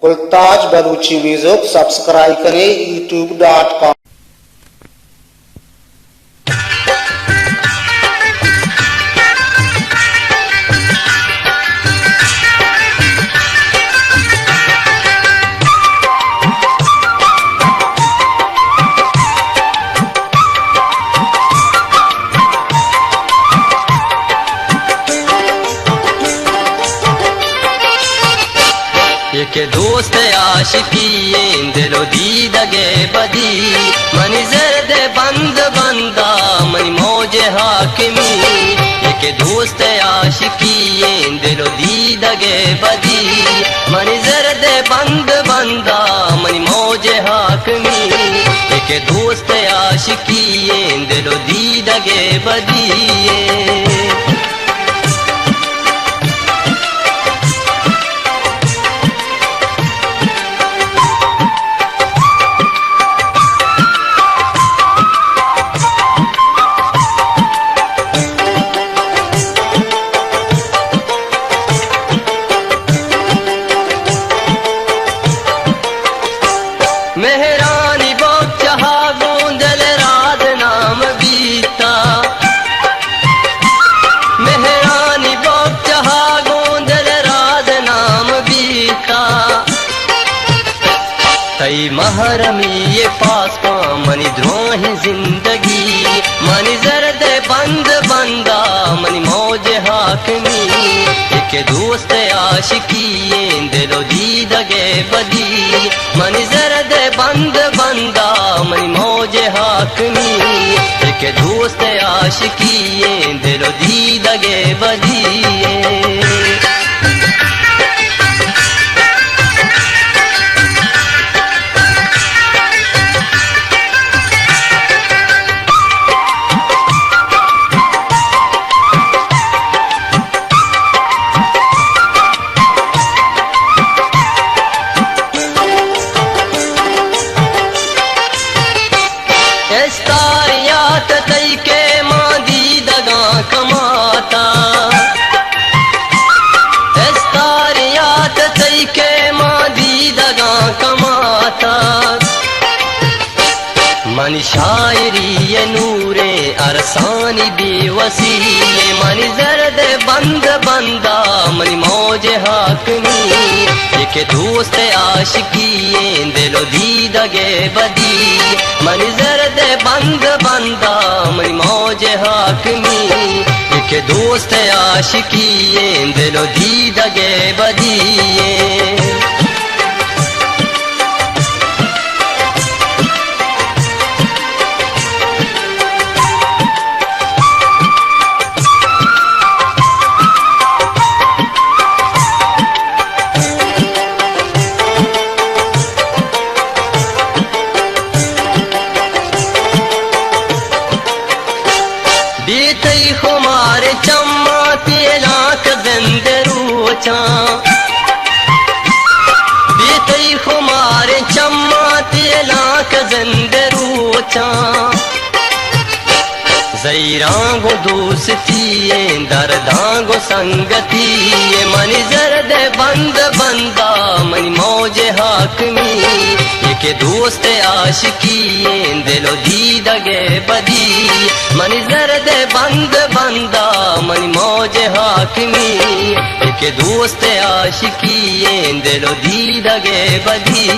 गुलताज Balochi music subscribe करें youtube.com। एक दोस्त आशिकी दिलो दीदगे बदी मनी जर्द बंद बंदा मनी मौज हाकिमी। एक दोस्त आशिकी दिलो दीदगे बदी मनी जर्द बंद बंदा मनी मौज हाकिमी। एक दोस्त आशिकी दिलो दीदगे बदी। मेहरानी बहुत चाहा गोंदल रात नाम बीता। मेहरानी बहुत चाहा गोंदल रात नाम बीता। तई महरमी ये पास पा मनी द्रोही जिंदगी मनी जर्द बंद बंदा मनी मौज हाकमी। एक दोस्त आशिकी दिलो दीदगे बदी मनी जर्द बंद बंदा मनी मौज हाकमी। एक दोस्त आशिकी दिलो दीदगे बदी। एस्तारियात तई के मादी दगा कमाता। एस्तारियात तई के मादी दगा कमाता। मन शायरी ये नूरे अरसानी बेवसी मन जर्द बंद बंदा मन मौज हाकमी। एक दोस्त आशिकी दिलो दीदगे बदी मन जर्द बंद बंदा मन मौज हाकमी। एक दोस्त आशिकी दिलो दीदगे बदी। बीतई खुमार चम्मा तेलाक बंदरूचा। बीतई खुमार चम्मा तेलाक बंदरूचा। ज़ैरांगो दोस्ती दर्दांगो संगती मनी जर्द बंद बंदा मनी मौज हाकमी। एक दोस्त आशिकी दिलो दीदगे बदी मनी जर्द बंद बंदा मनी मौज हाकमी। एक दोस्त आशिकी दिलो दीदगे बदी।